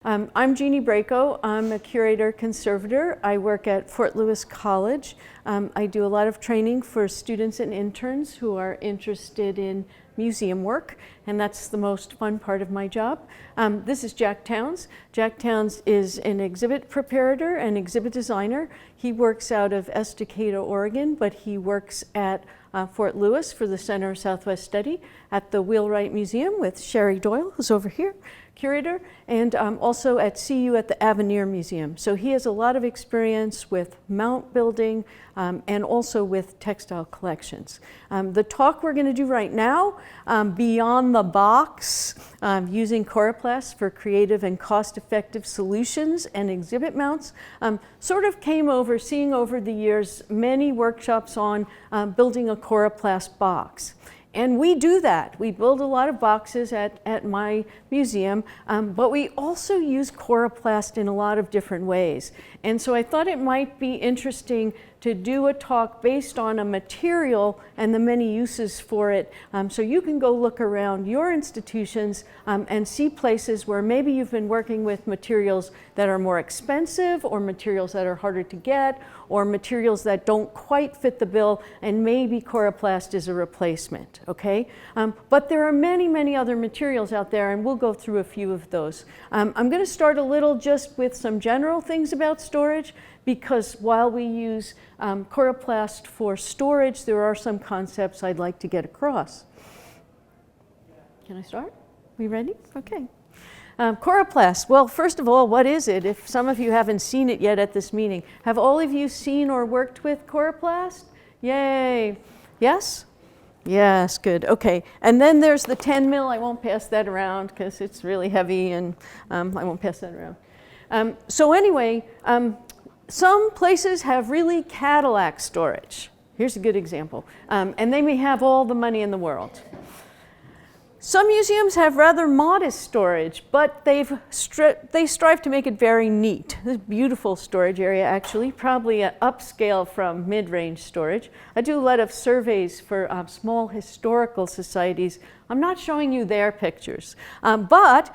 I'm Jeanne Brako. I'm a curator conservator. I work at Fort Lewis College. I do a lot of training for students and interns who are interested in museum work, and that's the most fun part of my job. This is Jack Towns. Jack Towns is an exhibit preparator and exhibit designer. He works out of Estacada, Oregon, but he works at Fort Lewis for the Center of Southwest Study at the Wheelwright Museum with Sherry Doyle, who's over here, curator, and also at CU at the Avenir Museum. So he has a lot of experience with mount building and also with textile collections. The talk we're going to do right now, Beyond the Box, using Coroplast for creative and cost-effective solutions and exhibit mounts, sort of came over, seeing over the years many workshops on building a Coroplast box. And we do that. We build a lot of boxes at my museum, but we also use Coroplast in a lot of different ways. And so I thought it might be interesting to do a talk based on a material and the many uses for it. So you can go look around your institutions and see places where maybe you've been working with materials that are more expensive, or materials that are harder to get, or materials that don't quite fit the bill, and maybe Coroplast is a replacement, okay? But there are many, many other materials out there, and we'll go through a few of those. I'm going to start a little just with some general things about storage, because while we use Coroplast for storage, there are some concepts I'd like to get across. Can I start? We ready? Okay. Coroplast, well, first of all, what is it? If some of you haven't seen it yet at this meeting, have all of you seen or worked with Coroplast? Yay. Yes? Yes, good. Okay. And then there's the 10 mil. I won't pass that around because it's really heavy, and I won't pass that around. So anyway, some places have really Cadillac storage. Here's a good example. And they may have all the money in the world. Some museums have rather modest storage, but they strive to make it very neat. This is a beautiful storage area, actually, probably an upscale from mid-range storage. I do a lot of surveys for small historical societies. I'm not showing you their pictures, but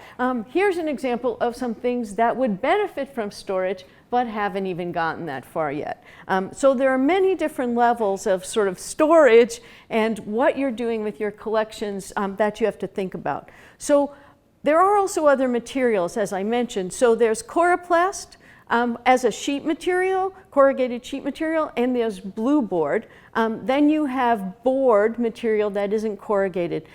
here's an example of some things that would benefit from storage but haven't even gotten that far yet. So there are many different levels of sort of storage and what you're doing with your collections that you have to think about. So there are also other materials, as I mentioned. So there's Coroplast as a sheet material, corrugated sheet material, and there's blue board. Then you have board material that isn't corrugated.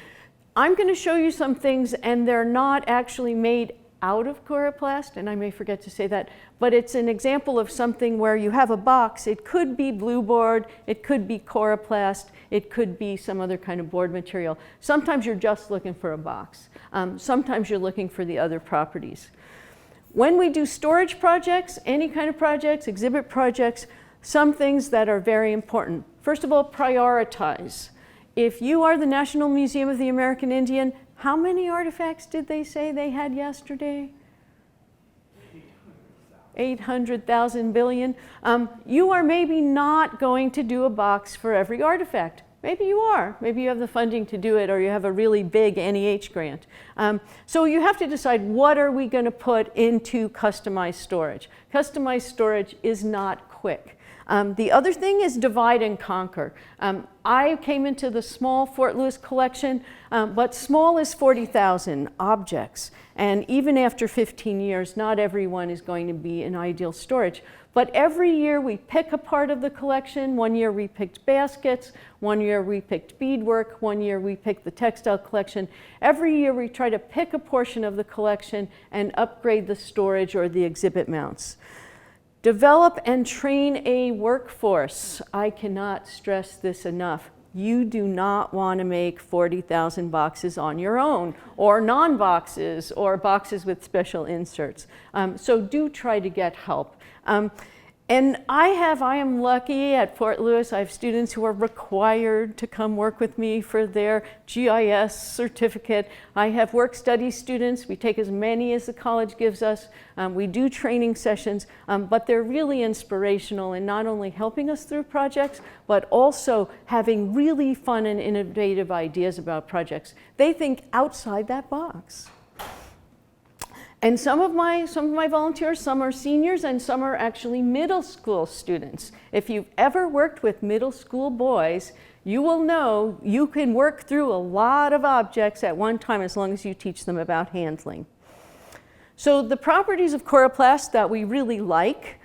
I'm going to show you some things, and they're not actually made out of Coroplast, and I may forget to say that, but it's an example of something where you have a box. It could be blue board, it could be Coroplast, it could be some other kind of board material. Sometimes you're just looking for a box. Sometimes you're looking for the other properties. When we do storage projects, any kind of projects, exhibit projects, some things that are very important. First of all, prioritize. If you are the National Museum of the American Indian, how many artifacts did they say they had yesterday? 800,000 billion. You are maybe not going to do a box for every artifact. Maybe you are. Maybe you have the funding to do it, or you have a really big NEH grant. So you have to decide, what are we going to put into customized storage? Customized storage is not quick. The other thing is divide and conquer. I came into the small Fort Lewis collection, but small is 40,000 objects. And even after 15 years, not everyone is going to be in ideal storage. But every year we pick a part of the collection. One year we picked baskets. One year we picked beadwork. One year we picked the textile collection. Every year we try to pick a portion of the collection and upgrade the storage or the exhibit mounts. Develop and train a workforce. I cannot stress this enough. You do not want to make 40,000 boxes on your own, or non-boxes, or boxes with special inserts. So do try to get help. And I am lucky at Fort Lewis. I have students who are required to come work with me for their GIS certificate. I have work study students. We take as many as the college gives us. We do training sessions, but they're really inspirational in not only helping us through projects, but also having really fun and innovative ideas about projects. They think outside that box. And some of my volunteers, some are seniors and some are actually middle school students. If you've ever worked with middle school boys, you will know you can work through a lot of objects at one time as long as you teach them about handling. So the properties of Coroplast that we really like,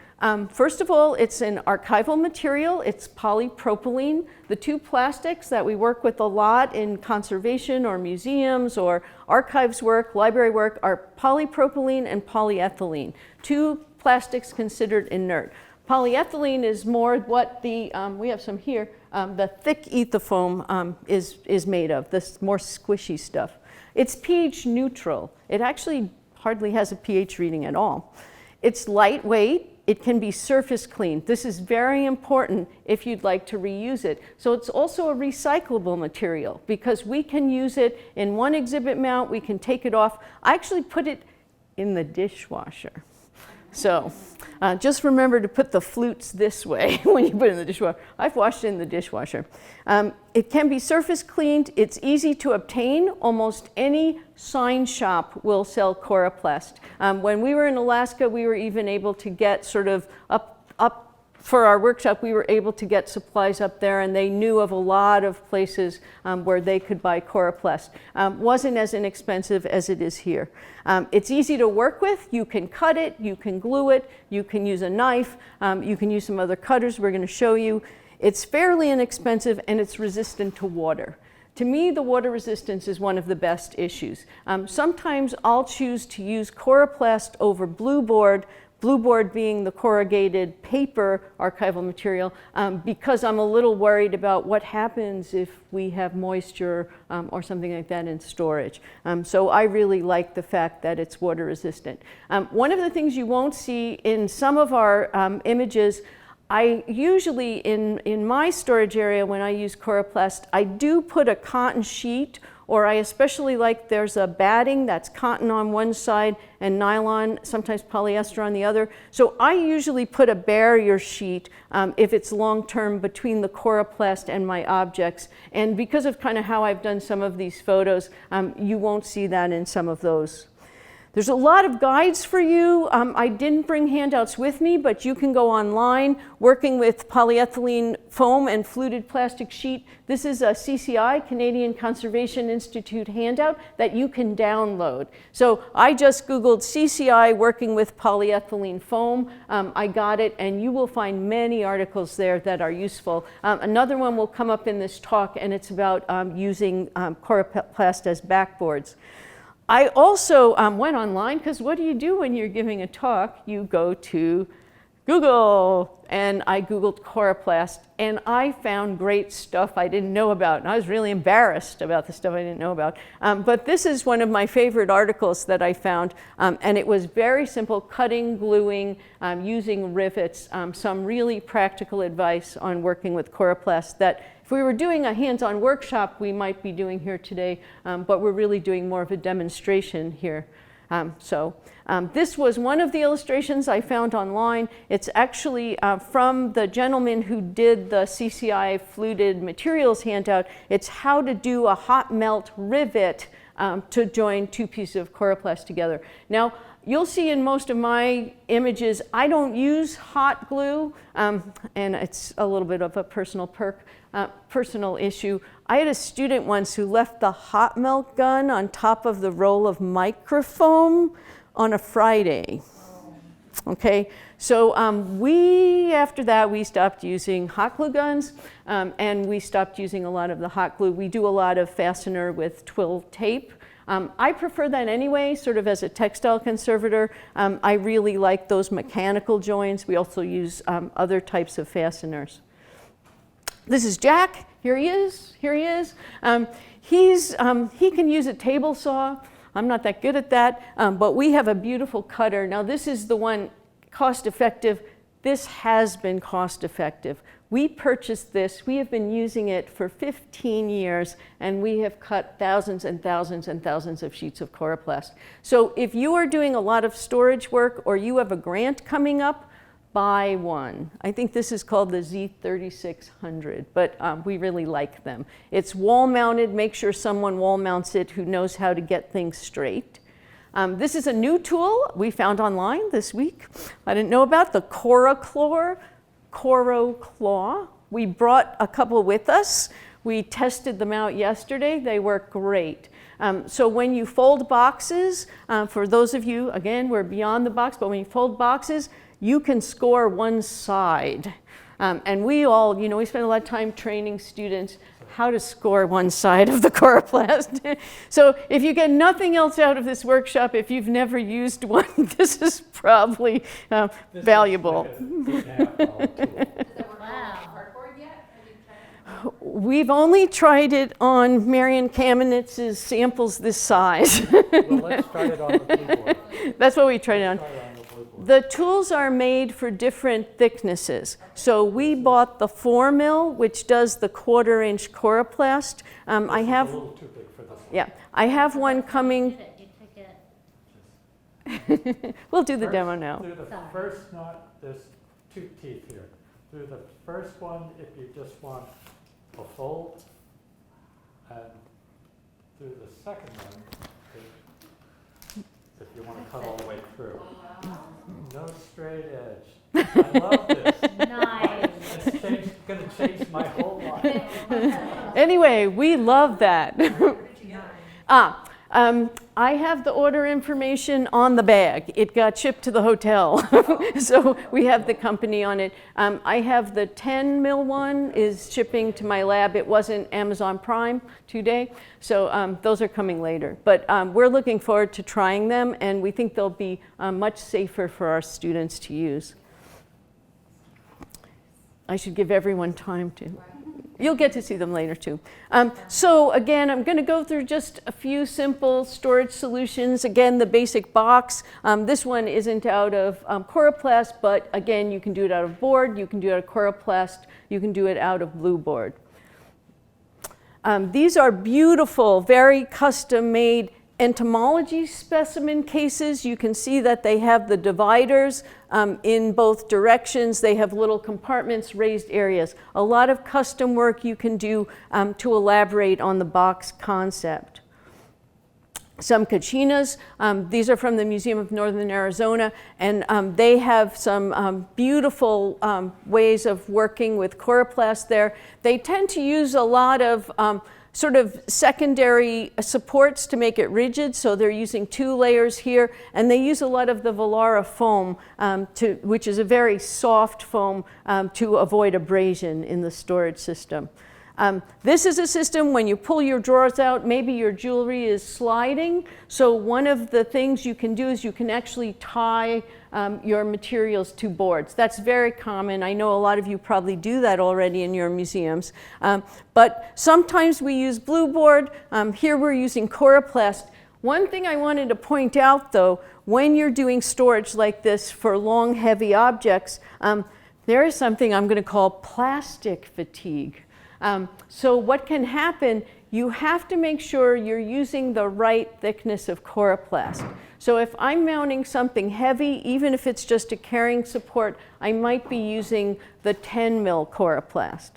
first of all, it's an archival material. It's polypropylene. The two plastics that we work with a lot in conservation or museums or archives work, library work, are polypropylene and polyethylene, two plastics considered inert. Polyethylene is more what the, we have some here, the thick ethafoam is made of, this more squishy stuff. It's pH neutral. It actually hardly has a pH reading at all. It's lightweight. It can be surface cleaned. This is very important if you'd like to reuse it. So it's also a recyclable material because we can use it in one exhibit mount, we can take it off. I actually put it in the dishwasher. So just remember to put the flutes this way when you put it in the dishwasher. I've washed it in the dishwasher. It can be surface cleaned. It's easy to obtain. Almost any sign shop will sell Coroplast. When we were in Alaska, we were even able to get sort of up for our workshop, we were able to get supplies up there, and they knew of a lot of places where they could buy Coroplast. Wasn't as inexpensive as it is here. It's easy to work with. You can cut it, you can glue it, you can use a knife, you can use some other cutters we're going to show you. It's fairly inexpensive and it's resistant to water. To me, the water resistance is one of the best issues. Sometimes I'll choose to use Coroplast over blueboard, blueboard being the corrugated paper archival material, because I'm a little worried about what happens if we have moisture or something like that in storage. So I really like the fact that it's water resistant. One of the things you won't see in some of our images, I usually, in my storage area when I use Coroplast, I do put a cotton sheet, or I especially like there's a batting that's cotton on one side and nylon, sometimes polyester on the other. So I usually put a barrier sheet if it's long-term between the Coroplast and my objects. And because of kind of how I've done some of these photos, you won't see that in some of those. There's a lot of guides for you. I didn't bring handouts with me, but you can go online working with polyethylene foam and fluted plastic sheet. This is a CCI, Canadian Conservation Institute handout that you can download. So I just Googled CCI working with polyethylene foam. I got it, and you will find many articles there that are useful. Another one will come up in this talk, and it's about using Coroplast as backboards. I also went online, because what do you do when you're giving a talk? You go to Google, and I Googled Coroplast, and I found great stuff I didn't know about, and I was really embarrassed about the stuff I didn't know about. But this is one of my favorite articles that I found, and it was very simple: cutting, gluing, using rivets, some really practical advice on working with Coroplast that if we were doing a hands-on workshop, we might be doing here today, but we're really doing more of a demonstration here. This was one of the illustrations I found online. It's actually from the gentleman who did the CCI fluted materials handout. It's how to do a hot melt rivet to join two pieces of Coroplast together. Now, you'll see in most of my images, I don't use hot glue, and it's a little bit of a personal issue. I had a student once who left the hot melt gun on top of the roll of microfoam on a Friday. Okay, so after that, we stopped using hot glue guns, and we stopped using a lot of the hot glue. We do a lot of fastener with twill tape. I prefer that anyway, sort of as a textile conservator. I really like those mechanical joins. We also use other types of fasteners. This is Jack. Here he is. He can use a table saw. I'm not that good at that, but we have a beautiful cutter. Now this is the one cost effective. This has been cost effective. We purchased this, we have been using it for 15 years, and we have cut thousands and thousands and thousands of sheets of Coroplast. So if you are doing a lot of storage work or you have a grant coming up, buy one. I think this is called the Z3600, but we really like them. It's wall mounted. Make sure someone wall mounts it who knows how to get things straight. This is a new tool we found online this week. I didn't know about the Coroplast. We brought a couple with us. We tested them out yesterday. They work great. So when you fold boxes, for those of you, again, we're beyond the box, but when you fold boxes, you can score one side. And we all, you know, we spend a lot of time training students how to score one side of the Coroplast. So if you get nothing else out of this workshop, if you've never used one, this is probably valuable. We've only tried it on Marion Kamenitz's samples this size. Well, let's try it on the blue board. That's what we tried it on. The tools are made for different thicknesses. So we bought the 4 mil, which does the 1/4-inch Coroplast. I have, a little too big for this one. yeah, I have one coming. We'll do the demo now. Through the first knot, there's 2 teeth here. Through the first one, if you just want a fold, and through the second one, if you want to cut all the way through. No straight edge. I love this. Nice. It's going to change my whole life. Anyway, we love that. I have the order information on the bag. It got shipped to the hotel, so we have the company on it. I have the 10 mil one is shipping to my lab. It wasn't Amazon Prime today, so those are coming later. But we're looking forward to trying them, and we think they'll be much safer for our students to use. I should give everyone time to. You'll get to see them later too. So again, I'm going to go through just a few simple storage solutions. Again, the basic box. This one isn't out of Coroplast, but again, you can do it out of board, you can do it out of Coroplast, you can do it out of blue board. These are beautiful, very custom-made entomology specimen cases. You can see that they have the dividers in both directions. They have little compartments, raised areas. A lot of custom work you can do to elaborate on the box concept. Some cachinas, these are from the Museum of Northern Arizona, and they have some beautiful ways of working with Coroplast there. They tend to use a lot of sort of secondary supports to make it rigid, so they're using 2 layers here, and they use a lot of the Velara foam, which is a very soft foam to avoid abrasion in the storage system. This is a system when you pull your drawers out, maybe your jewelry is sliding, so one of the things you can do is you can actually tie your materials to boards. That's very common. I know a lot of you probably do that already in your museums. But sometimes we use blue board. Here we're using Coroplast. One thing I wanted to point out though, when you're doing storage like this for long, heavy objects, there is something I'm going to call plastic fatigue. So what can happen, you have to make sure you're using the right thickness of Coroplast. So if I'm mounting something heavy, even if it's just a carrying support, I might be using the 10 mil Coroplast.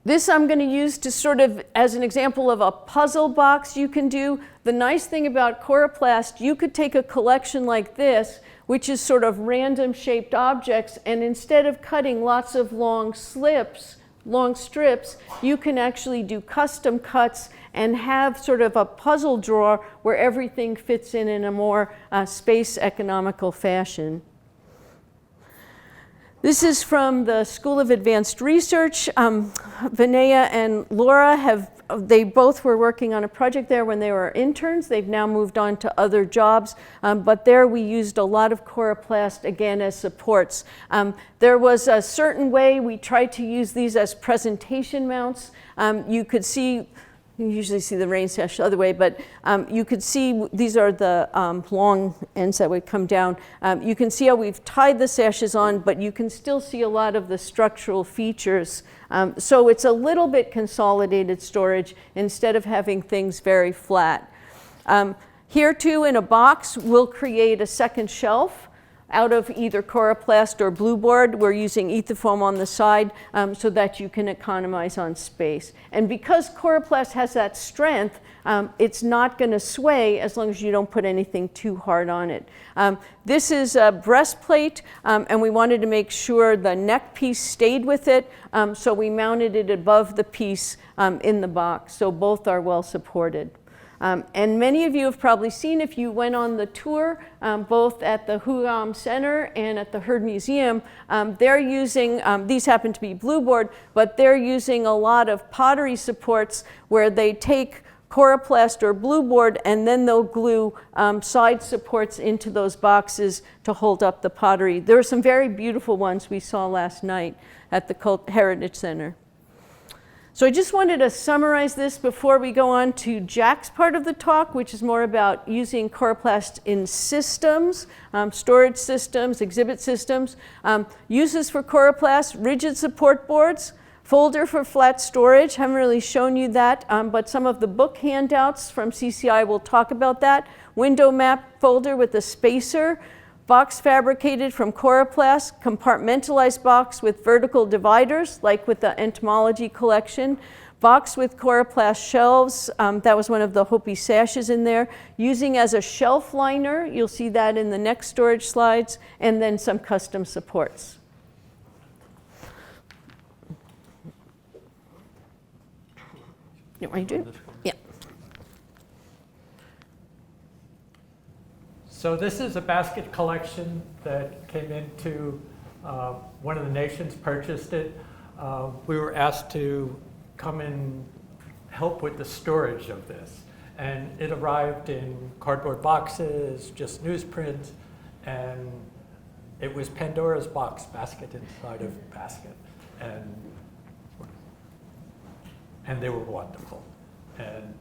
This I'm going to use to sort of as an example of a puzzle box you can do. The nice thing about Coroplast, you could take a collection like this, which is sort of random shaped objects, and instead of cutting lots of long strips, you can actually do custom cuts and have sort of a puzzle drawer where everything fits in a more space economical fashion. This is from the School of Advanced Research. Vinaya and Laura they both were working on a project there when they were interns. They've now moved on to other jobs, but there we used a lot of Coroplast again as supports. There was a certain way we tried to use these as presentation mounts. You could see, you usually see the rain sash the other way, but you could see these are the long ends that would come down. You can see how we've tied the sashes on, but you can still see a lot of the structural features. So it's a little bit consolidated storage instead of having things very flat. Here too, in a box, we'll create a second shelf out of either Coroplast or blue board. We're using Ethafoam on the side so that you can economize on space. And because Coroplast has that strength, It's not going to sway as long as you don't put anything too hard on it. This is a breastplate, and we wanted to make sure the neck piece stayed with it, so we mounted it above the piece in the box, so both are well supported. And many of you have probably seen, if you went on the tour, both at the Huram Center and at the Heard Museum, they're using, these happen to be blueboard, but they're using a lot of pottery supports where they take Coroplast or blueboard and then they'll glue side supports into those boxes to hold up the pottery. There are some very beautiful ones we saw last night at the Heritage Center. So I just wanted to summarize this before we go on to Jack's part of the talk, which is more about using Coroplast in systems, storage systems, exhibit systems. Uses for Coroplast: rigid support boards, folder for flat storage. Haven't really shown you that, but some of the book handouts from CCI will talk about that. Window map folder with a spacer. Box fabricated from Coroplast, compartmentalized box with vertical dividers, like with the entomology collection. Box with Coroplast shelves, that was one of the Hopi sashes in there. Using as a shelf liner, you'll see that in the next storage slides, and then some custom supports. You want to do it? Yeah. So this is a basket collection that came into, one of the nations purchased it. We were asked to come and help with the storage of this. And it arrived in cardboard boxes, just newsprint, and it was Pandora's box, basket inside of basket. And they were wonderful. And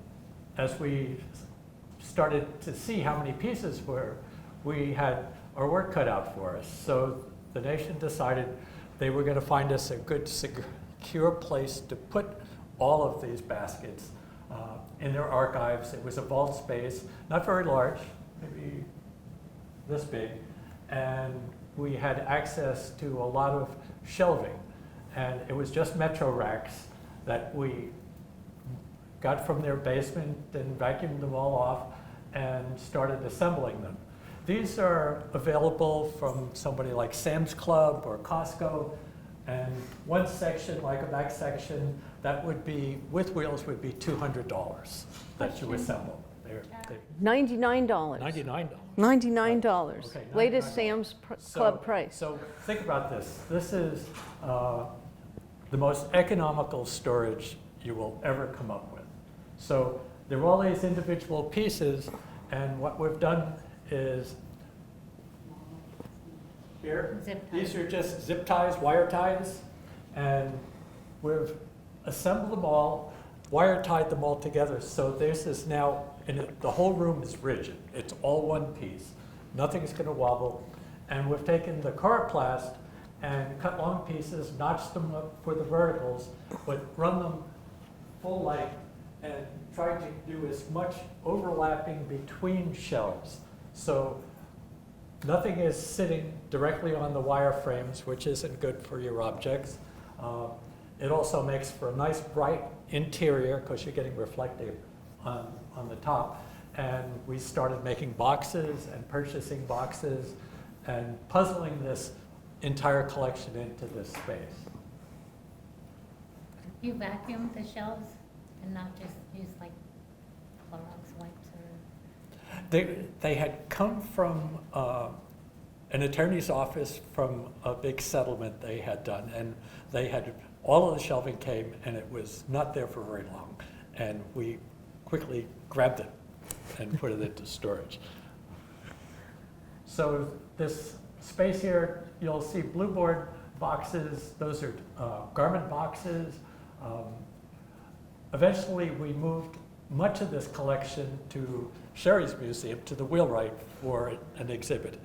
as we started to see how many pieces were, we had our work cut out for us. So the nation decided they were going to find us a good, secure place to put all of these baskets in their archives. It was a vault space, not very large, maybe this big, and we had access to a lot of shelving. And it was just Metro racks that we got from their basement and vacuumed them all off and started assembling them. These are available from somebody like Sam's Club or Costco, and one section, like a back section, that would be, with wheels, would be $200 that you assemble. $99. $99. $99. Okay, Latest $99. Sam's Club price. So think about this. This is the most economical storage you will ever come up with. So there are all these individual pieces, and what we've done is here, these are just zip ties, wire ties, and we've assembled them all, wire tied them all together. So this is now, and the whole room is rigid. It's all one piece. Nothing's going to wobble. And we've taken the Coroplast and cut long pieces, notched them up for the verticals, but run them full length and tried to do as much overlapping between shelves. So nothing is sitting directly on the wire frames, which isn't good for your objects. It also makes for a nice bright interior because you're getting reflective on the top. And we started making boxes and purchasing boxes and puzzling this entire collection into this space. You vacuum the shelves and not just use like Clorox wipes or? They had come from an attorney's office from a big settlement they had done, and they had, all of the shelving came and it was not there for very long. And we quickly grabbed it and put it into storage. So this space here, you'll see blueboard boxes. Those are garment boxes. Eventually, we moved much of this collection to Sherry's Museum, to the wheelwright, for an exhibit.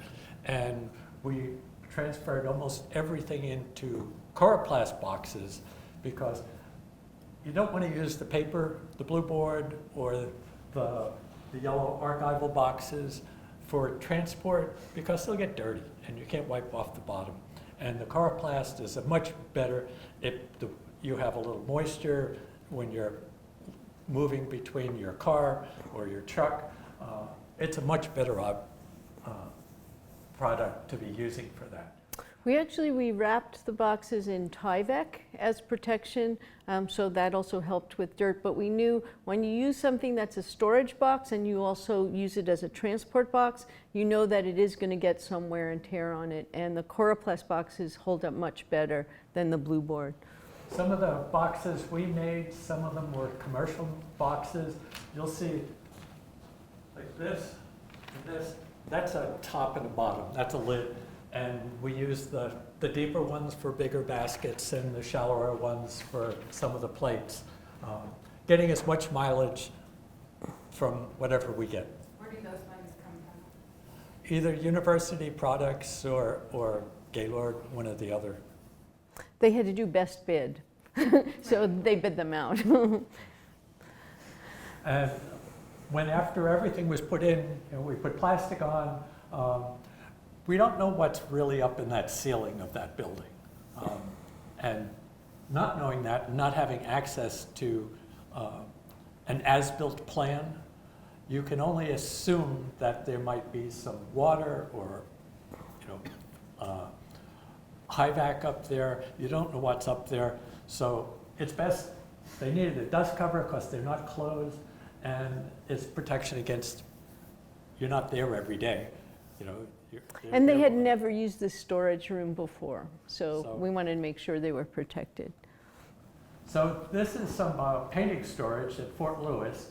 And we transferred almost everything into Coroplast boxes because you don't want to use the paper, the blueboard, or the yellow archival boxes for transport because they'll get dirty and you can't wipe off the bottom. And the Coroplast is a much better, you have a little moisture when you're moving between your car or your truck, it's a much better product to be using for that. We wrapped the boxes in Tyvek as protection, so that also helped with dirt. But we knew when you use something that's a storage box and you also use it as a transport box, you know that it is going to get some wear and tear on it. And the Coroplast boxes hold up much better than the blue board. Some of the boxes we made, some of them were commercial boxes. You'll see like this and this. That's a top and a bottom. That's a lid. And we use the deeper ones for bigger baskets and the shallower ones for some of the plates. Getting as much mileage from whatever we get. Where do those things come from? Either university products or Gaylord, one or the other. They had to do best bid, so they bid them out. And when after everything was put in, and we put plastic on, we don't know what's really up in that ceiling of that building. And not knowing that, not having access to an as-built plan, you can only assume that there might be some water or, high vac up there. You don't know what's up there. So it's best, they needed a dust cover because they're not closed, and it's protection against, you're not there every day, And they had never used this storage room before, so we wanted to make sure they were protected. So this is some painting storage at Fort Lewis.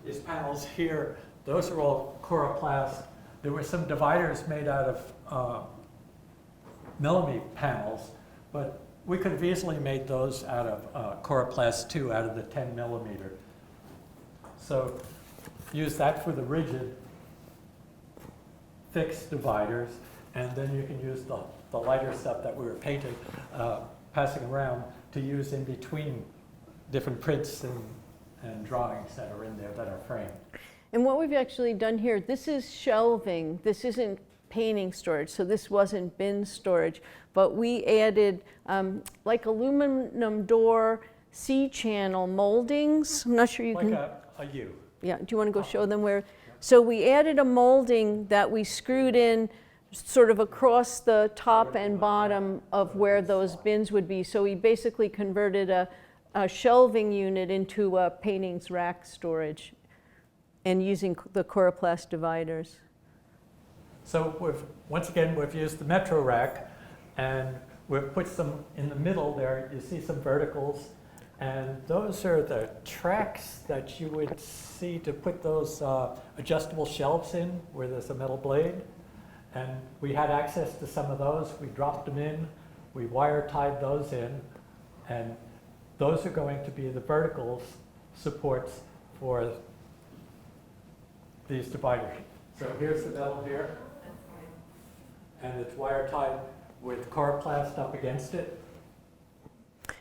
These panels here, those are all Coroplast. There were some dividers made out of millimeter panels, but we could have easily made those out of Coroplast 2, out of the 10 millimeter. So use that for the rigid fixed dividers, and then you can use the lighter stuff that we were painting, passing around to use in between different prints and drawings that are in there that are framed. And what we've actually done here, this is shelving. This isn't painting storage, so this wasn't bin storage, but we added like aluminum door C-channel moldings. I'm not sure you can. Like a U. Yeah, do you want to go show them where? So we added a molding that we screwed in sort of across the top and bottom of where those bins would be. So we basically converted a shelving unit into a paintings rack storage and using the Coroplast dividers. So once again, we've used the Metro rack, and we've put some in the middle there. You see some verticals, and those are the tracks that you would see to put those adjustable shelves in where there's a metal blade. And we had access to some of those. We dropped them in. We wire tied those in, and those are going to be the verticals supports for these dividers. So here's the metal here, and it's wire tied with Coroplast up against it.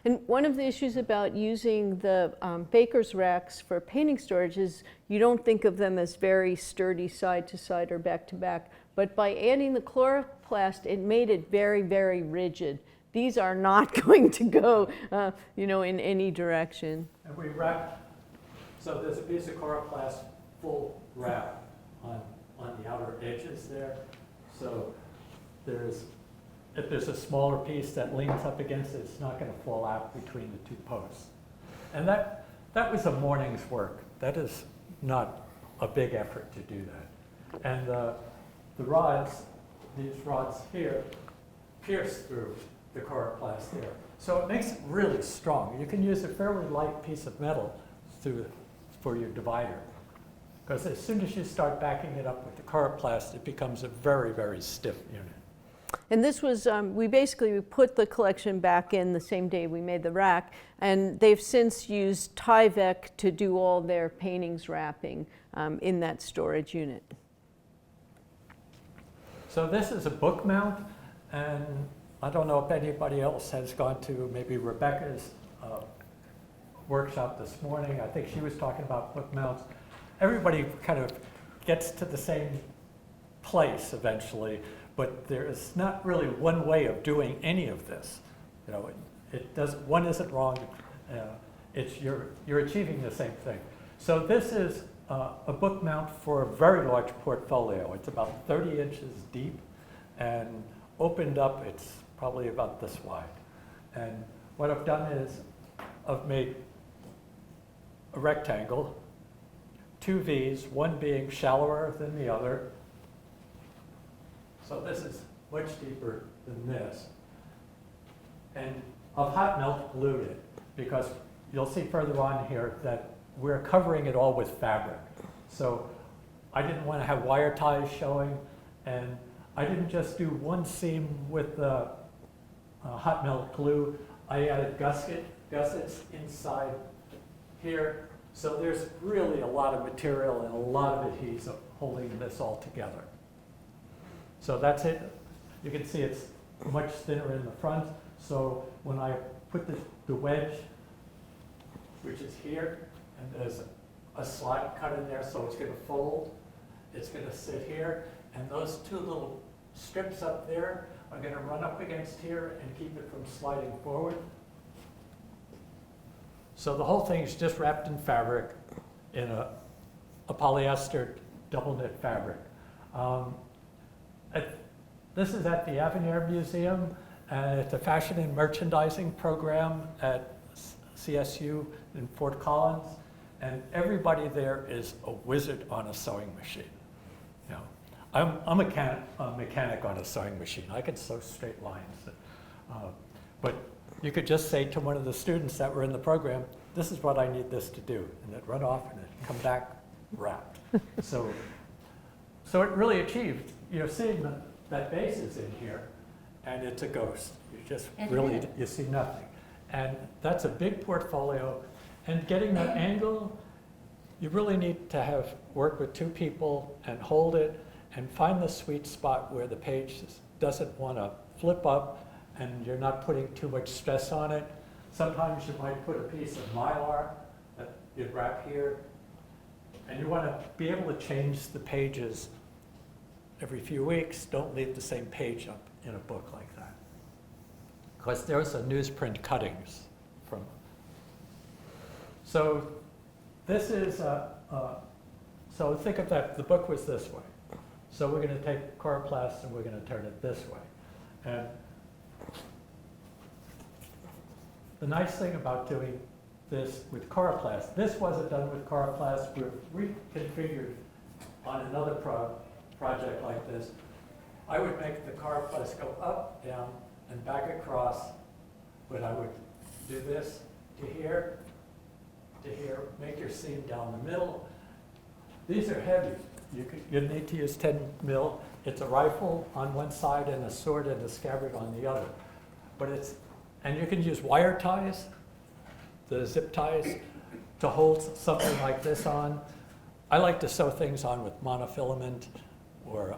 And one of the issues about using the baker's racks for painting storage is you don't think of them as very sturdy side to side or back to back. But by adding the Coroplast, it made it very, very rigid. These are not going to go, in any direction. And we wrapped, so there's a piece of Coroplast full wrap on the outer edges there. So if there's a smaller piece that leans up against it, it's not going to fall out between the two posts. And that was a morning's work. That is not a big effort to do that. And the rods, these rods here, pierce through the Coroplast there. So it makes it really strong. You can use a fairly light piece of metal for your divider. Because as soon as you start backing it up with the Coroplast, it becomes a very, very stiff unit. And this was, we put the collection back in the same day we made the rack, and they've since used Tyvek to do all their paintings wrapping in that storage unit. So this is a book mount, and I don't know if anybody else has gone to maybe Rebecca's workshop this morning. I think she was talking about book mounts. Everybody kind of gets to the same place eventually, but there is not really one way of doing any of this. one isn't wrong. You're achieving the same thing. So this is a book mount for a very large portfolio. It's about 30 inches deep, and opened up, it's probably about this wide. And what I've done is I've made a rectangle, two V's, one being shallower than the other. So this is much deeper than this. And I've hot melt glued it because you'll see further on here that we're covering it all with fabric. So I didn't want to have wire ties showing, and I didn't just do one seam with the hot melt glue. I added gussets inside here. So there's really a lot of material and a lot of adhesive holding this all together. So that's it. You can see it's much thinner in the front. So when I put the wedge, which is here, and there's a slot cut in there, so it's going to fold. It's going to sit here, and those two little strips up there are going to run up against here and keep it from sliding forward. So the whole thing is just wrapped in fabric, in a polyester double knit fabric. This is at the Avenir Museum, and it's a fashion and merchandising program at CSU in Fort Collins, and everybody there is a wizard on a sewing machine. You know, I'm a mechanic on a sewing machine. I can sew straight lines, but you could just say to one of the students that were in the program, "This is what I need this to do," and they'd run off and it'd come back wrapped. So it really achieved. You're seeing that base is in here, and it's a ghost. You see nothing. And that's a big portfolio. And getting that angle, you really need to have work with two people and hold it and find the sweet spot where the page doesn't want to flip up and you're not putting too much stress on it. Sometimes you might put a piece of mylar that you'd wrap here, and you want to be able to change the pages every few weeks. Don't leave the same page up in a book like that, because there's a newsprint cuttings from. So this is, so think of that, the book was this way. So we're going to take Coroplast and we're going to turn it this way. And the nice thing about doing this with Coroplast, this wasn't done with Coroplast, we're reconfigured on another project like this. I would make the Coroplast go up, down, and back across, but I would do this to here, make your seam down the middle. These are heavy. You need to use 10 mil. It's a rifle on one side and a sword and a scabbard on the other. And you can use wire ties, the zip ties, to hold something like this on. I like to sew things on with monofilament or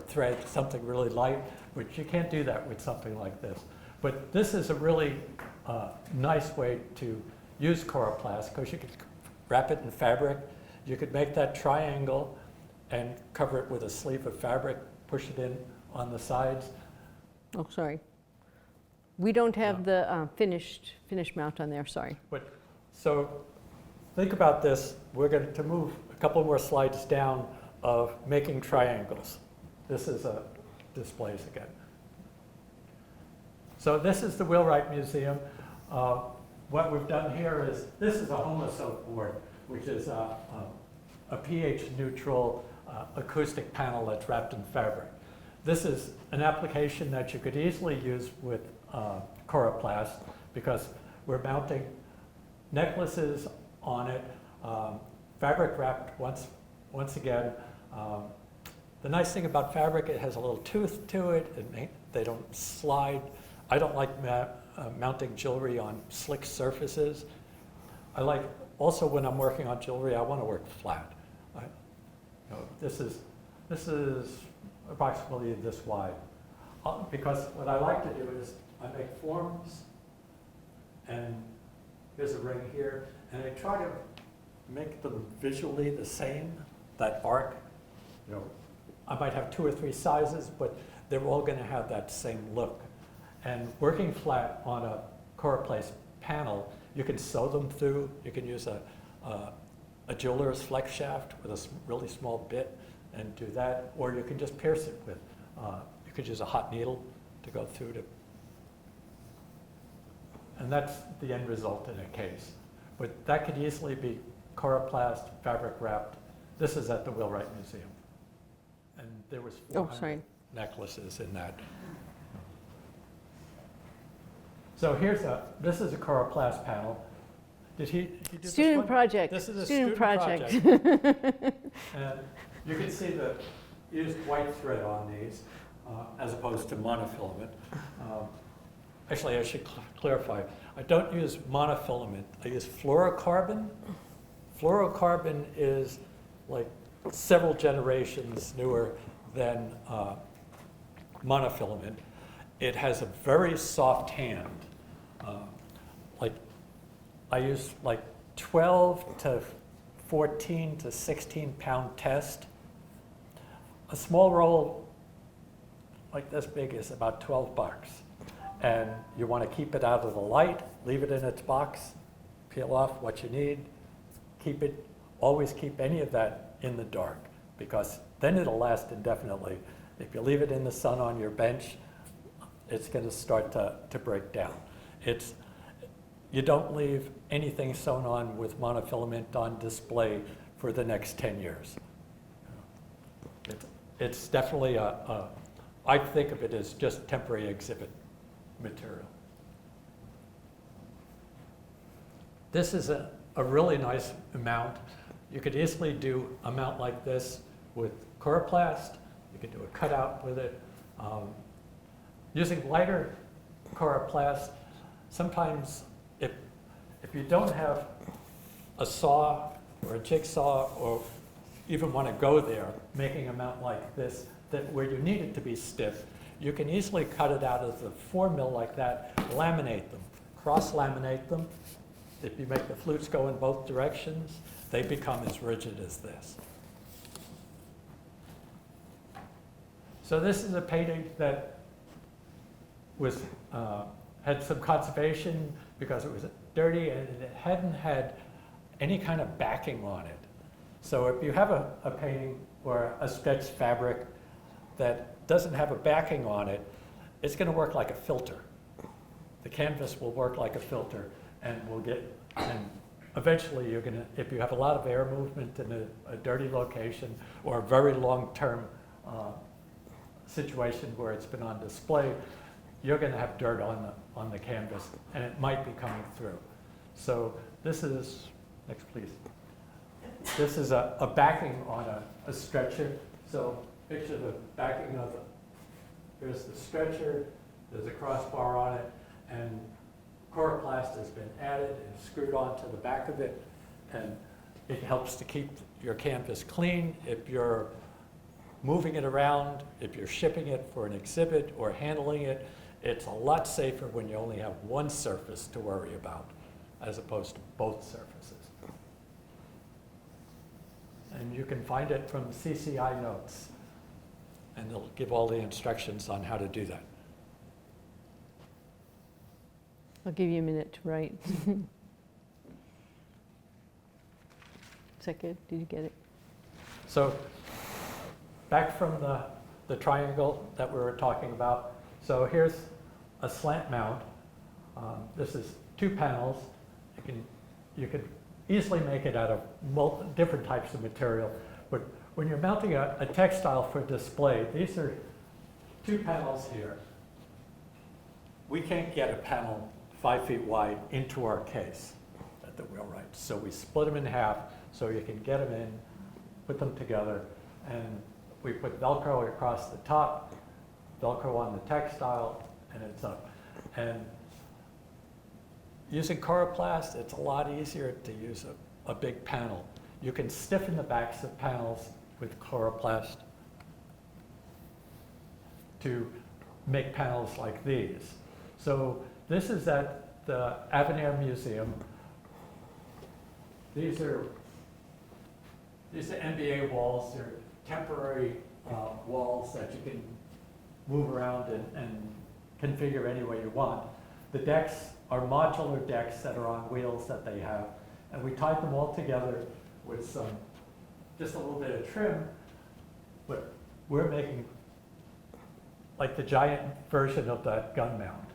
thread, something really light, but you can't do that with something like this. But this is a really nice way to use Coroplast, because you could wrap it in fabric. You could make that triangle and cover it with a sleeve of fabric, push it in on the sides. Oh, sorry. We don't have the finished mount on there, sorry. So think about this. We're going to move a couple more slides down of making triangles. This is displays again. So this is the Wheelwright Museum. What we've done here is, this is a homosoap board, which is a pH neutral acoustic panel that's wrapped in fabric. This is an application that you could easily use with Coroplast, because we're mounting necklaces on it, fabric wrapped once again. The nice thing about fabric, it has a little tooth to it, and they don't slide. I don't like mounting jewelry on slick surfaces. I like, also when I'm working on jewelry, I want to work flat. This is approximately this wide. Because what I like to do is I make forms, and here's a ring here, and I try to make them visually the same, that arc. I might have 2 or 3 sizes, but they're all going to have that same look. And working flat on a Coroplast panel, you can sew them through. You can use a jeweler's flex shaft with a really small bit and do that, or you can just pierce it with, you could use a hot needle to go through to, and that's the end result in a case. But that could easily be Coroplast, fabric wrapped. This is at the Wheelwright Museum. And there was 400 necklaces in that. So this is a Coroplast panel. Did he do this Student one? project. This is a Student project. And you can see the used white thread on these as opposed to monofilament. Actually, I should clarify. I don't use monofilament. I use fluorocarbon. Fluorocarbon is like several generations newer than monofilament. It has a very soft hand. Like I use like 12 to 14 to 16 pound test. A small roll like this big is about 12 bucks. And you want to keep it out of the light, leave it in its box, peel off what you need, keep it, always keep any of that in the dark, because then it'll last indefinitely. If you leave it in the sun on your bench, it's going to start to break down. You don't leave anything sewn on with monofilament on display for the next 10 years. It's definitely I think of it as just temporary exhibit material. This is a really nice mount. You could easily do a mount like this with Coroplast. You could do a cutout with it. Using lighter Coroplast, sometimes if you don't have a saw or a jigsaw or even want to go there, making a mount like this, where you need it to be stiff, you can easily cut it out of the 4mm like that, laminate them, cross-laminate them. If you make the flutes go in both directions, they become as rigid as this. So this is a painting that was had some conservation because it was dirty and it hadn't had any kind of backing on it. So if you have a painting or a stretched fabric that doesn't have a backing on it, it's going to work like a filter. The canvas will work like a filter, and and eventually you're going to, if you have a lot of air movement in a dirty location or a very long-term situation where it's been on display, you're going to have dirt on the canvas, and it might be coming through. So this is, next please. This is a backing on a stretcher. So picture the backing of here's the stretcher, there's a crossbar on it, and Coroplast has been added and screwed onto the back of it, and it helps to keep your canvas clean. If you're moving it around, if you're shipping it for an exhibit or handling it, it's a lot safer when you only have one surface to worry about as opposed to both surfaces. And you can find it from CCI notes, and they'll give all the instructions on how to do that. I'll give you a minute to write. Is that good? Did you get it? So back from the triangle that we were talking about. So here's a slant mount. This is 2 panels. You can easily make it out of different types of material. But when you're mounting a textile for display, these are 2 panels here. We can't get a panel 5 feet wide into our case at the Wheelwright. So we split them in half so you can get them in, put them together, and we put Velcro across the top, Velcro on the textile, and it's up. And using Coroplast, it's a lot easier to use a big panel. You can stiffen the backs of panels with Coroplast to make panels like these. So this is at the Avenir Museum. These are NBA walls. They're temporary walls that you can move around and configure any way you want. The decks are modular decks that are on wheels that they have, and we tied them all together with just a little bit of trim, but we're making like the giant version of that gun mount.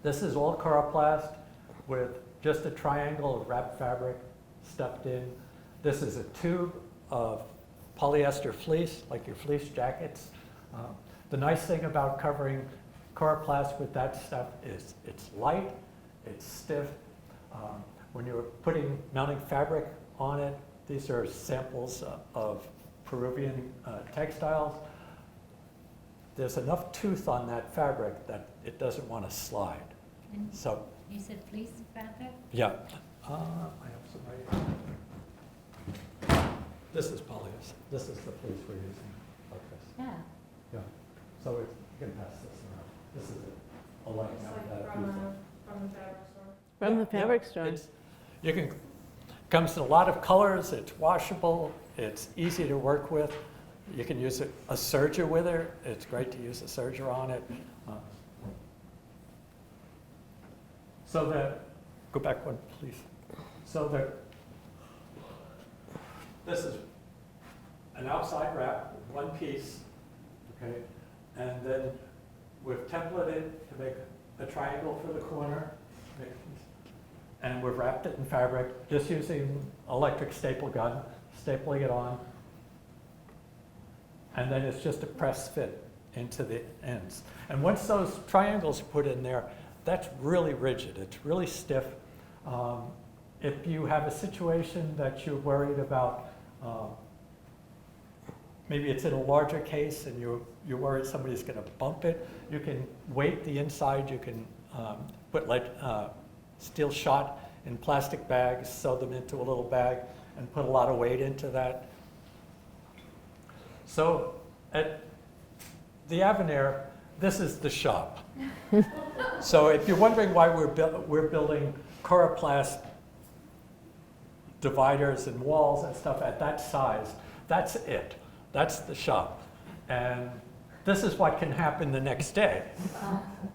This is all Coroplast with just a triangle of wrapped fabric stuffed in. This is a tube of polyester fleece, like your fleece jackets. The nice thing about covering Coroplast with that stuff is it's light, it's stiff. When you're mounting fabric on it, these are samples of Peruvian textiles. There's enough tooth on that fabric that it doesn't want to slide. And So, you said fleece fabric? yeah. I have some right here. This is polyester. This is the fleece we're using, like this. Yeah. Yeah. So you can pass this around. This is a light It's mount like that from we- the fabric store. From the Yeah, fabric store. You can, comes in a lot of colors, it's washable, it's easy to work with. You can use a serger with it, it's great to use a serger on it. So go back one, please. So this is an outside wrap, one piece, okay? And then we've templated to make a triangle for the corner. And we've wrapped it in fabric, just using electric staple gun, stapling it on. And then it's just a press fit into the ends. And once those triangles are put in there, that's really rigid, it's really stiff. If you have a situation that you're worried about, maybe it's in a larger case and you're worried somebody's gonna bump it, you can weight the inside, you can put like steel shot in plastic bags, sew them into a little bag, and put a lot of weight into that. So at the Avenir, this is the shop. So if you're wondering why we're building Coroplast dividers and walls and stuff at that size, that's it. That's the shop. And this is what can happen the next day.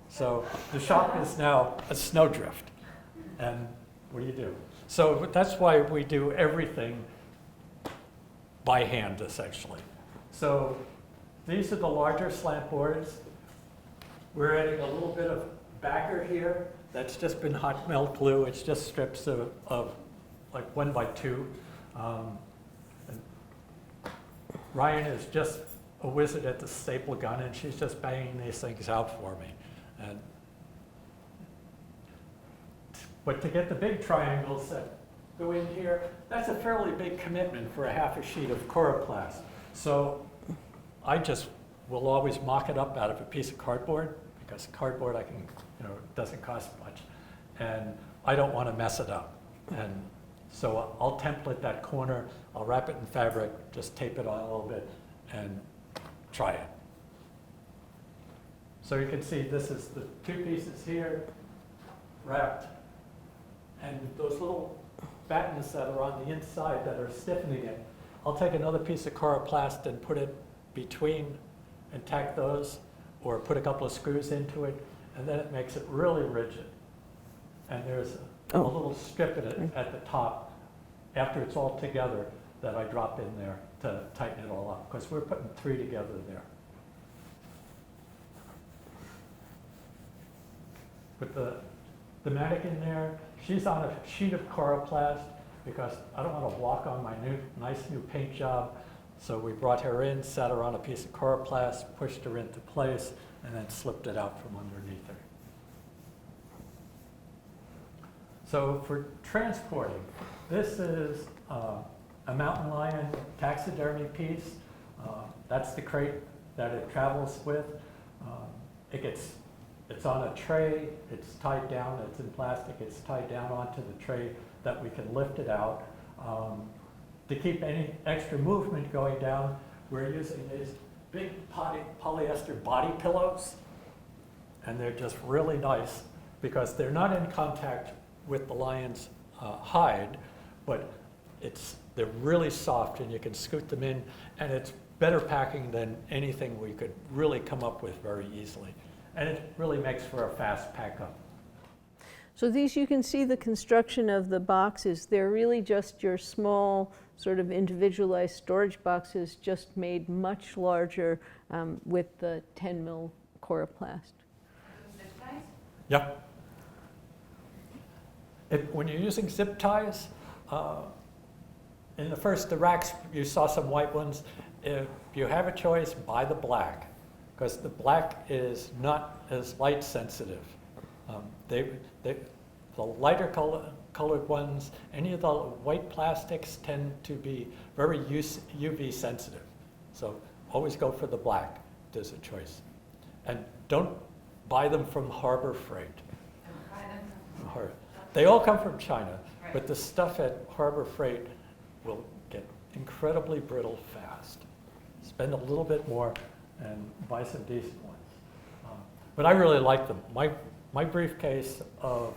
So the shop is now a snowdrift. And what do you do? So that's why we do everything by hand, essentially. So these are the larger slant boards. We're adding a little bit of backer here. That's just been hot melt glue. It's just strips of like 1x2. And Ryan is just a wizard at the staple gun, and she's just banging these things out for me. But to get the big triangles that go in here, that's a fairly big commitment for a half a sheet of Coroplast. So I just will always mock it up out of a piece of cardboard, because cardboard doesn't cost much. And I don't want to mess it up. And so I'll template that corner, I'll wrap it in fabric, just tape it on a little bit, and try it. So you can see this is the two pieces here, wrapped. And those little battens that are on the inside that are stiffening it, I'll take another piece of Coroplast and put it between and tack those, or put a couple of screws into it, and then it makes it really rigid. And there's a little strip at the top, after it's all together, that I drop in there to tighten it all up, because we're putting 3 together there. With the mannequin there, she's on a sheet of Coroplast, because I don't want to walk on my nice new paint job. So we brought her in, sat her on a piece of Coroplast, pushed her into place, and then slipped it out from underneath her. So for transporting, this is a mountain lion taxidermy piece. That's the crate that it travels with. It's on a tray, it's tied down, it's in plastic, it's tied down onto the tray that we can lift it out. To keep any extra movement going down, we're using these big polyester body pillows, and they're just really nice because they're not in contact with the lion's hide, but they're really soft and you can scoot them in, and it's better packing than anything we could really come up with very easily. And it really makes for a fast pack up. So these, you can see the construction of the boxes. They're really just your small sort of individualized storage boxes, just made much larger with the 10 mil Coroplast. Zip ties? Yep. When you're using zip ties, in the racks, you saw some white ones. If you have a choice, buy the black, because the black is not as light sensitive. The lighter colored ones, any of the white plastics tend to be very UV sensitive. So always go for the black, there's a choice. And don't buy them from Harbor Freight. They all come from China, but the stuff at Harbor Freight will get incredibly brittle fast. Spend a little bit more and buy some decent ones. But I really like them. My briefcase of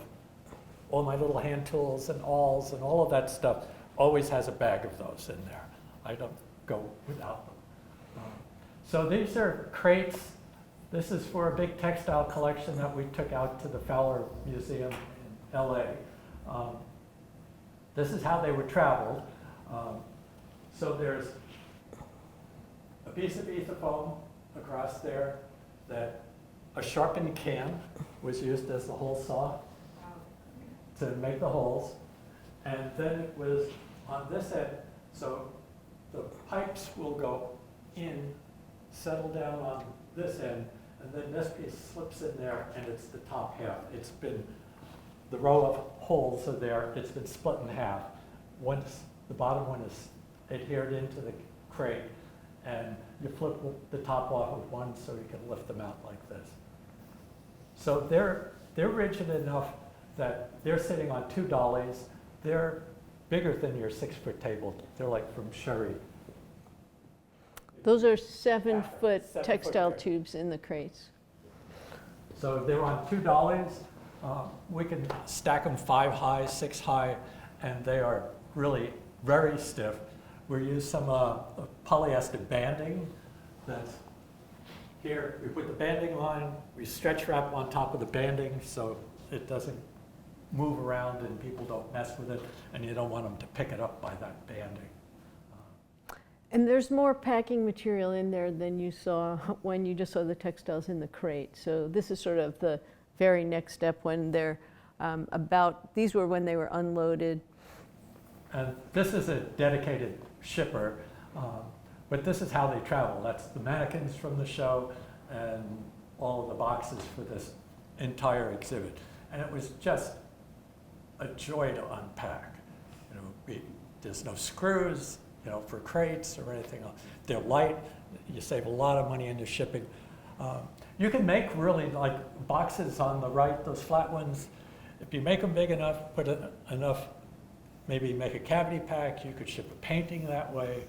all my little hand tools and awls and all of that stuff always has a bag of those in there. I don't go without them. So these are crates. This is for a big textile collection that we took out to the Fowler Museum in LA. This is how they were traveled. So there's a piece of ether foam across there that a sharpened can was used as the hole saw to make the holes. And then it was on this end, so the pipes will go in, settle down on this end, and then this piece slips in there and it's the top half. It's been, the row of holes are there, it's been split in half. Once the bottom one is adhered into the crate, and you flip the top off of one so you can lift them out like this. So they're rigid enough that they're sitting on 2 dollies. They're bigger than your 6-foot table. They're like from Sherry. Those are 7-foot 7-foot textile crate. tubes in the crates. So they're on 2 dollies. We can stack them 5 high, 6 high, and they are really very stiff. We use some polyester banding that's here. We put the banding on, we stretch wrap on top of the banding so it doesn't move around and people don't mess with it, and you don't want them to pick it up by that banding. And there's more packing material in there than you saw when you just saw the textiles in the crate. So this is sort of the very next step when they're these were when they were unloaded. And this is a dedicated shipper, but this is how they travel. That's the mannequins from the show and all of the boxes for this entire exhibit. And it was just a joy to unpack. You know, there's no screws, you know, for crates or anything else. They're light. You save a lot of money in the shipping. You can make really like boxes on the right, those flat ones. If you make them big enough, put enough, maybe make a cavity pack. You could ship a painting that way.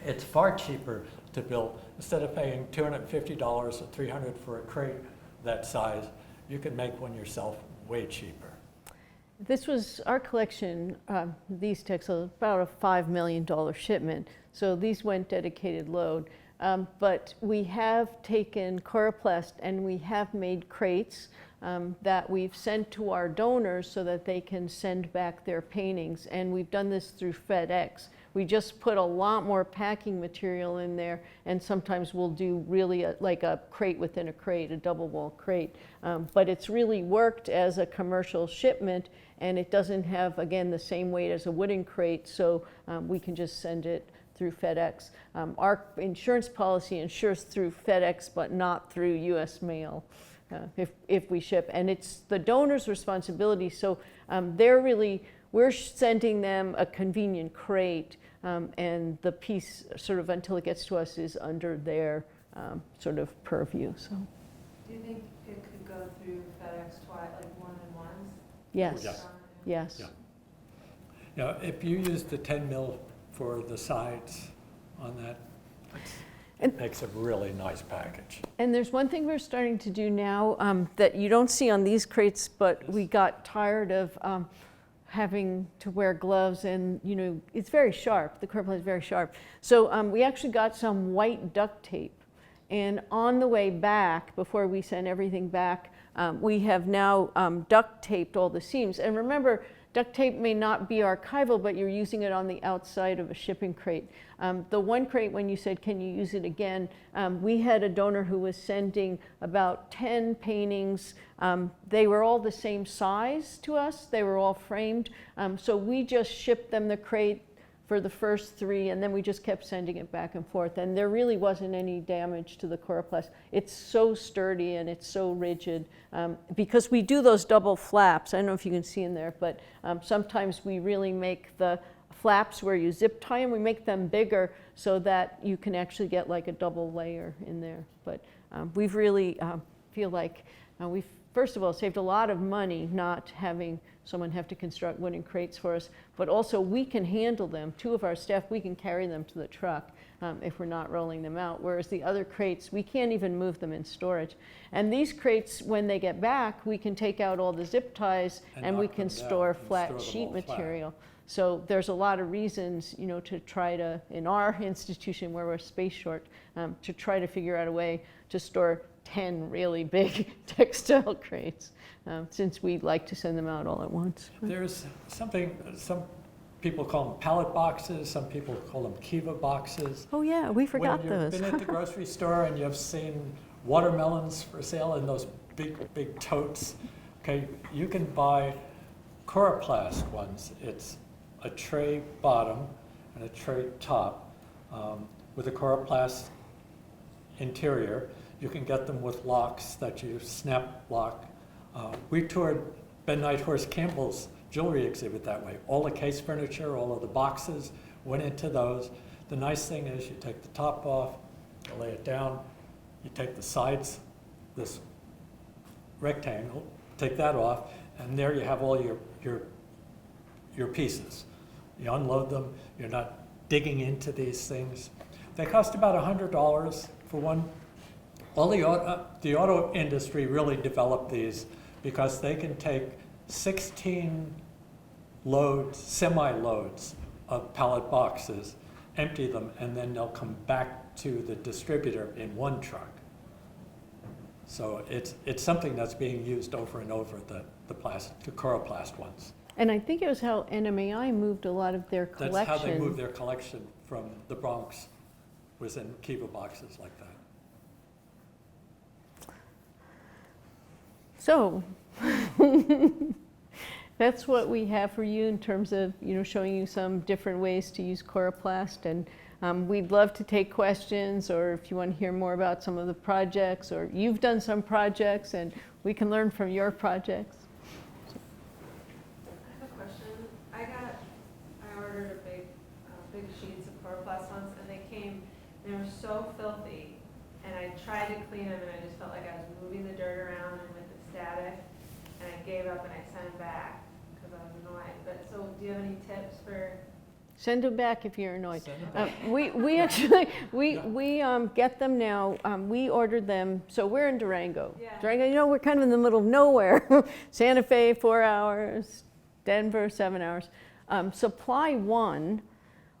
It's far cheaper to build. Instead of paying $250 or $300 for a crate that size, you can make one yourself way cheaper. This was our collection, these textiles, about a $5 million shipment. So these went dedicated load. But we have taken Coroplast and we have made crates that we've sent to our donors so that they can send back their paintings. And we've done this through FedEx. We just put a lot more packing material in there, and sometimes we'll do really like a crate within a crate, a double wall crate. But it's really worked as a commercial shipment, and it doesn't have, again, the same weight as a wooden crate, so we can just send it through FedEx. Our insurance policy insures through FedEx, but not through US mail if we ship. And it's the donor's responsibility, so we're sending them a convenient crate, and the piece, sort of until it gets to us, is under their sort of purview. So. Do you think it could go through FedEx twice, like one and ones? Yes. Yes. Yes. Yeah. Now, if you use the 10 mil for the sides on that, it makes a really nice package. And there's one thing we're starting to do now that you don't see on these crates, but we got tired of having to wear gloves, and you know, it's very sharp. The Coroplast is very sharp. So we actually got some white duct tape, And on the way back, before we send everything back, we have now duct taped all the seams. And remember, duct tape may not be archival, but you're using it on the outside of a shipping crate. The one crate, when you said, can you use it again, we had a donor who was sending about 10 paintings. They were all the same size to us. They were all framed. So we just shipped them the crate for the first 3, and then we just kept sending it back and forth. And there really wasn't any damage to the Coroplast. It's so sturdy and it's so rigid. Because we do those double flaps, I don't know if you can see in there, but sometimes we really make the flaps where you zip tie them, we make them bigger so that you can actually get like a double layer in there. But we've really feel like we've, first of all, saved a lot of money not having someone have to construct wooden crates for us, but also we can handle them. 2 of our staff, we can carry them to the truck if we're not rolling them out, whereas the other crates, we can't even move them in storage. And these crates, when they get back, we can take out all the zip ties and we can store flat sheet material. So there's a lot of reasons, you know, to try to, in our institution where we're space short, to try to figure out a way to store 10 really big textile crates, since we like to send them out all at once. There's something, some people call them pallet boxes, some people call them Kiva boxes. Oh yeah, we forgot When those. you've been at the grocery store and you've seen watermelons for sale in those big totes, okay, you can buy Coroplast ones. It's a tray bottom and a tray top with a Coroplast interior. You can get them with locks that you snap lock. We toured Ben Nighthorse Campbell's jewelry exhibit that way. All the case furniture, all of the boxes went into those. The nice thing is you take the top off, you lay it down, you take the sides, this rectangle, take that off, and there you have all your pieces. You unload them, you're not digging into these things. They cost about $100 for one. All the auto industry really developed these because they can take 16 loads, semi-loads of pallet boxes, empty them, and then they'll come back to the distributor in one truck. So it's something that's being used over and over, the Coroplast ones. And I think it was how NMAI moved a lot of their collection. That's how they moved their collection from the Bronx, was in Kiva boxes like that. So that's what we have for you in terms of, you know, showing you some different ways to use Coroplast. And we'd love to take questions, or if you want to hear more about some of the projects, or you've done some projects and we can learn from your projects. I have a question. I ordered big sheets of Coroplast once, and they were so filthy, and I tried to clean them, and I just felt like I was moving the dirt around and with the static, and I gave up and I sent them back because I was annoyed. But so, do you have any tips for? Send them back if you're annoyed. Send them back. We actually, we get them now. We ordered them, so we're in Durango. Yeah. Durango, you know, we're kind of in the middle of nowhere. Santa Fe, 4 hours. Denver, 7 hours. Supply One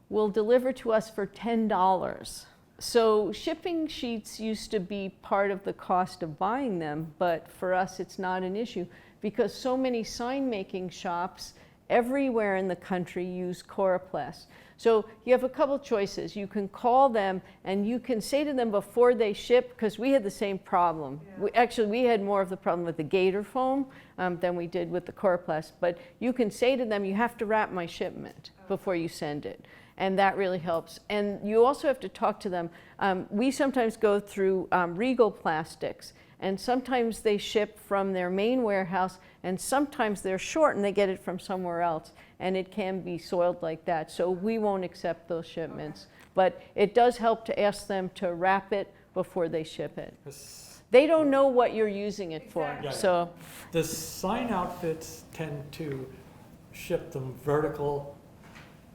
will deliver to us for $10. So shipping sheets used to be part of the cost of buying them, but for us it's not an issue because so many sign making shops everywhere in the country use Coroplast. So you have a couple choices. You can call them and you can say to them before they ship, because we had the same problem. Yeah. We had more of the problem with the Gator foam than we did with the Coroplast, but you can say to them, you have to wrap my shipment before you send it. And that really helps. And you also have to talk to them. We sometimes go through Regal Plastics, and sometimes they ship from their main warehouse, and sometimes they're short and they get it from somewhere else, and it can be soiled like that. So we won't accept those shipments. Okay. But it does help to ask them to wrap it before they ship it. They don't know what you're using it for. Exactly. Yeah. So The sign outfits tend to ship them vertical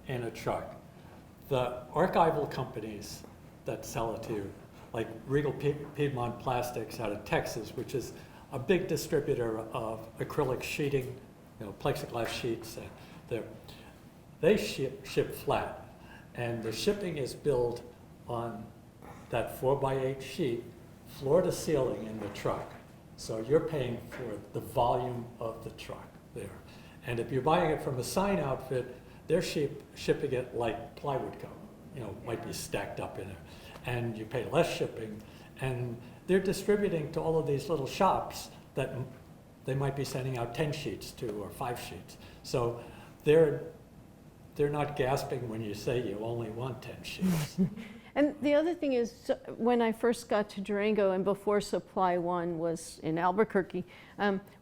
in a truck. The archival companies that sell it to you, like Regal Piedmont Plastics out of Texas, which is a big distributor of acrylic sheeting, you know, plexiglass sheets, and they ship flat, and the shipping is billed on that 4x8 sheet floor to ceiling in the truck. So you're paying for the volume of the truck there. And if you're buying it from a sign outfit, they're shipping it like plywood coat, might be stacked up in it. And you pay less shipping. And they're distributing to all of these little shops that they might be sending out 10 sheets to or 5 sheets. So they're not gasping when you say you only want 10 sheets. And the other thing is, when I first got to Durango and before Supply One was in Albuquerque,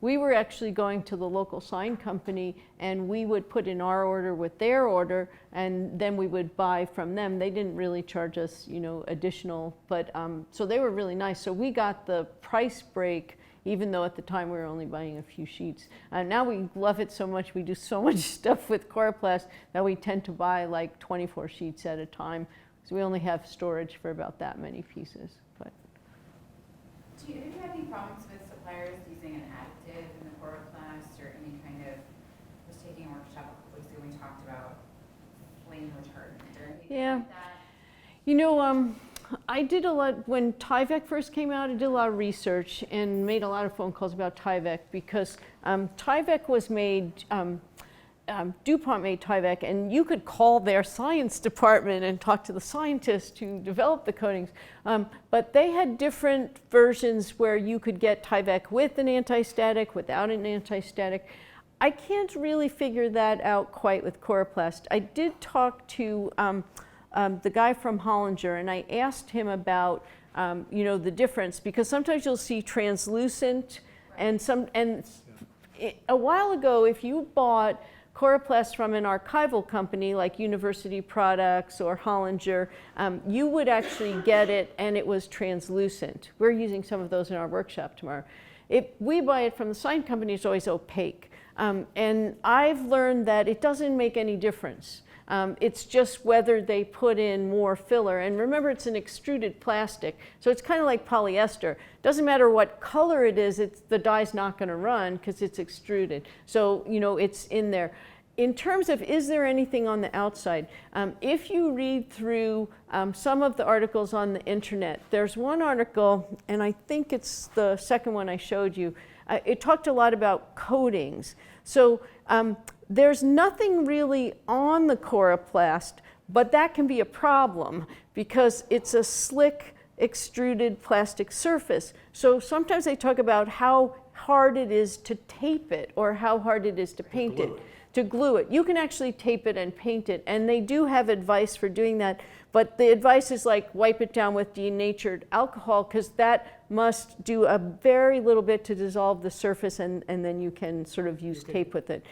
we were actually going to the local sign company and we would put in our order with their order and then we would buy from them. They didn't really charge us, additional, but so they were really nice. So we got the price break even though at the time we were only buying a few sheets. Now we love it so much, we do so much stuff with Coroplast that we tend to buy like 24 sheets at a time. So we only have storage for about that many pieces. But do you have any problems with suppliers using an additive in the Coroplast or any kind of, I was taking a workshop a couple weeks ago, we talked about flame retardant or anything like that? I did a lot, when Tyvek first came out, I did a lot of research and made a lot of phone calls about Tyvek because Tyvek was made, DuPont made Tyvek, and you could call their science department and talk to the scientists who developed the coatings. But they had different versions where you could get Tyvek with an anti-static, without an anti-static. I can't really figure that out quite with Coroplast. I did talk to the guy from Hollinger, and I asked him about the difference, because sometimes you'll see translucent, and a while ago, if you bought Coroplast from an archival company like University Products or Hollinger, you would actually get it and it was translucent. We're using some of those in our workshop tomorrow. If we buy it from the sign company, it's always opaque. And I've learned that it doesn't make any difference. It's just whether they put in more filler. And remember, it's an extruded plastic, so it's kind of like polyester. Doesn't matter what color it is, the dye's not going to run because it's extruded. So, it's in there. In terms of, is there anything on the outside? If you read through some of the articles on the internet, there's one article, and I think it's the second one I showed you. It talked a lot about coatings. So there's nothing really on the Coroplast, but that can be a problem because it's a slick, extruded plastic surface. So sometimes they talk about how hard it is to tape it or how hard it is to paint it. To glue it. You can actually tape it and paint it, and they do have advice for doing that, but the advice is like wipe it down with denatured alcohol, because that must do a very little bit to dissolve the surface, and then you can sort of use tape with it.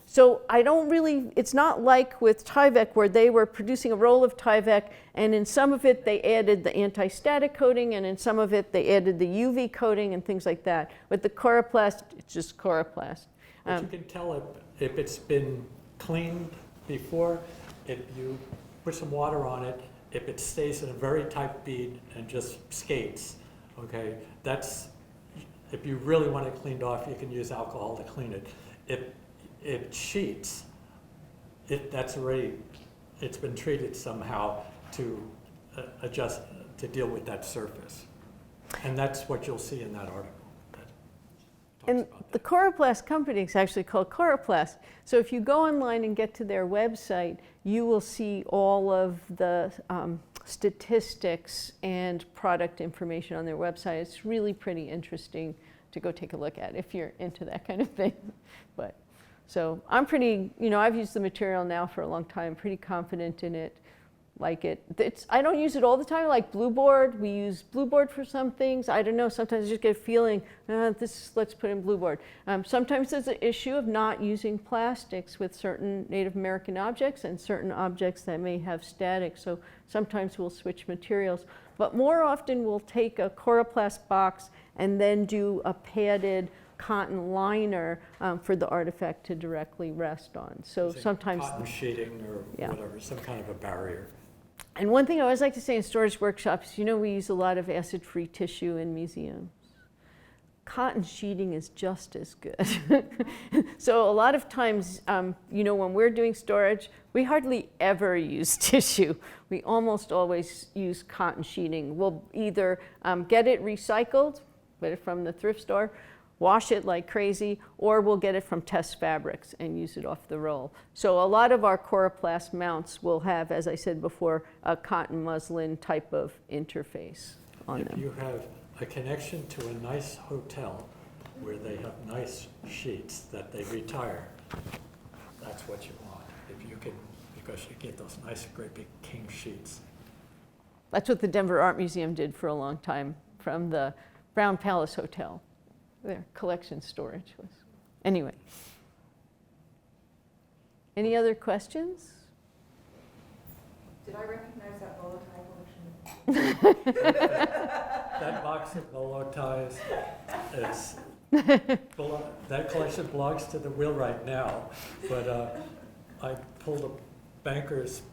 So I don't really, it's not like with Tyvek where they were producing a roll of Tyvek, and in some of it they added the anti-static coating, and in some of it they added the UV coating and things like that. With the Coroplast, it's just Coroplast. But you can tell if it's been cleaned before, if you put some water on it, if it stays in a very tight bead and just skates, okay, that's, if you really want it cleaned off, you can use alcohol to clean it. If it sheets, that's already, it's been treated somehow to adjust, to deal with that surface. And that's what you'll see in that article. And the Coroplast company is actually called Coroplast. So if you go online and get to their website, you will see all of the statistics and product information on their website. It's really pretty interesting to go take a look at if you're into that kind of thing. But so I'm pretty, I've used the material now for a long time, pretty confident in it. Like it. I don't use it all the time, like Blue Board. We use Blue Board for some things. I don't know, sometimes I just get a feeling, let's put in Blue Board. Sometimes there's an issue of not using plastics with certain Native American objects and certain objects that may have static, so sometimes we'll switch materials. But more often we'll take a Coroplast box and then do a padded cotton liner for the artifact to directly rest on. So sometimes cotton sheeting or whatever, some kind of a barrier. And one thing I always like to say in storage workshops, we use a lot of acid-free tissue in museums. cotton sheeting is just as good. So a lot of times, you know, when we're doing storage, we hardly ever use tissue. We almost always use cotton sheeting. We'll either get it recycled, get it from the thrift store, wash it like crazy, or we'll get it from Test Fabrics and use it off the roll. So a lot of our Coroplast mounts will have, as I said before, a cotton muslin type of interface on If them. you have a connection to a nice hotel where they have nice sheets that they retire, that's what you want. If you can, because you get those nice, great big king sheets. That's what the Denver Art Museum did for a long time from the Brown Palace Hotel. Their collection storage was. Anyway. Any other questions? Did I recognize that bow tie collection? That box of bolo ties, it's, that collection belongs to the wheelwright now, but I pulled a banker's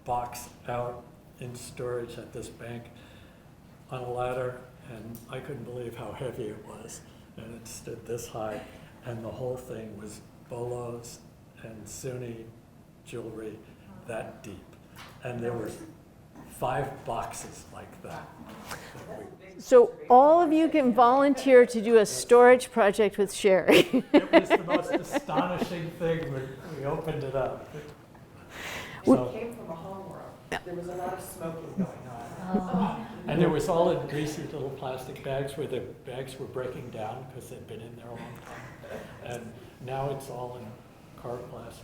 box out in storage at this bank on a ladder, and I couldn't believe how heavy it was. And it stood this high, and the whole thing was bolos and Sunni jewelry that deep. And there were 5 boxes like that. So all of you can volunteer to do a storage project with Sherry. It was the most astonishing thing when we opened it up. It So, came from a homeworld. There was a lot of smoking going on. and there was all in greasy little plastic bags where the bags were breaking down because they'd been in there a long time. And now it's all in Coroplast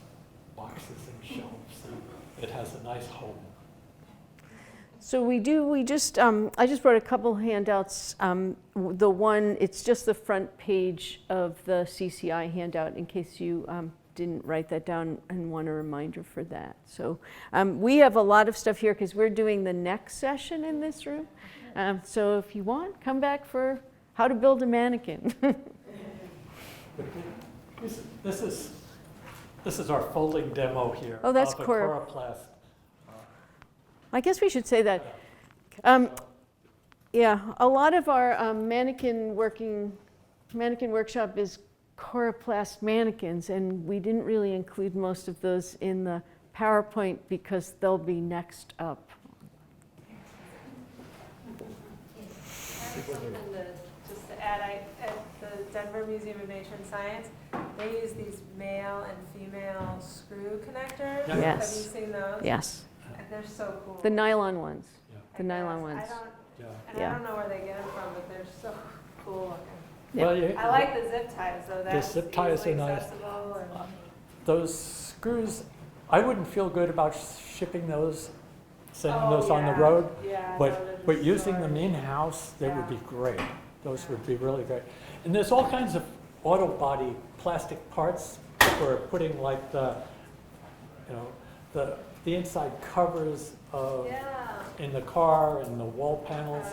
boxes and shelves, and it has a nice home. So I just brought a couple handouts. The one, it's just the front page of the CCI handout in case you didn't write that down and want a reminder for that. So we have a lot of stuff here because we're doing the next session in this room. So if you want, come back for how to build a mannequin. But this is our folding demo here. Oh, that's of a Coroplast. Coroplast. I guess we should say that. Yeah, a lot of our mannequin workshop is Coroplast mannequins, and we didn't really include most of those in the PowerPoint because they'll be next up. Just to add, at the Denver Museum of Nature and Science, they use these male and female screw connectors. Yeah. Yes. Have you seen those? Yes, And they're so cool. the nylon ones. Yeah. The nylon ones. Yeah. Yeah. I don't know where they get them from, but they're so cool looking. Yeah. Well, I like the zip ties, though. That's zip ties easily are nice. accessible and- Those screws, I wouldn't feel good about shipping those, sending Oh, those on the yeah. road. Yeah, But using them in. in-house, they would be Yeah. great. Those would be really great. And there's all kinds of auto body plastic parts for putting like the, you know, the inside covers of, Yeah. in the car and the wall panels.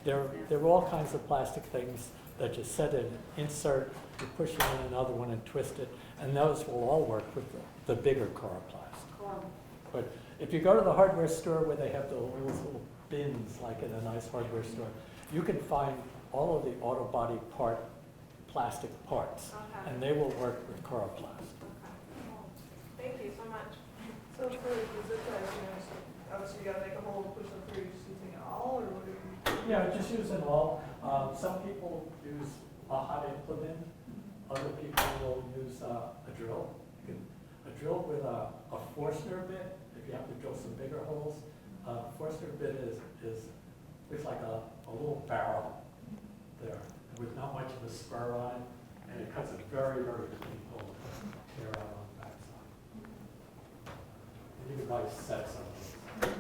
There are all kinds of plastic things that you set in, insert, you push in another one and twist it, and those will all work with the bigger Coroplast. Cool. But if you go to the hardware store where they have those little bins, like in a nice hardware store, you can find all of the auto body plastic parts, Okay. and they will work with Coroplast. Thank you so much. So for the zip ties, obviously you gotta make a hole and push them through, you're just using it all, or what are you? Yeah, just use it all. Some people use a hot implement. Other people will use a drill. A drill with a Forstner bit, if you have to drill some bigger holes. Forstner bit looks like a little barrel there, with not much of a spur on it, and it cuts a very, very clean hole. It doesn't tear out on the backside. And you can buy sets of those.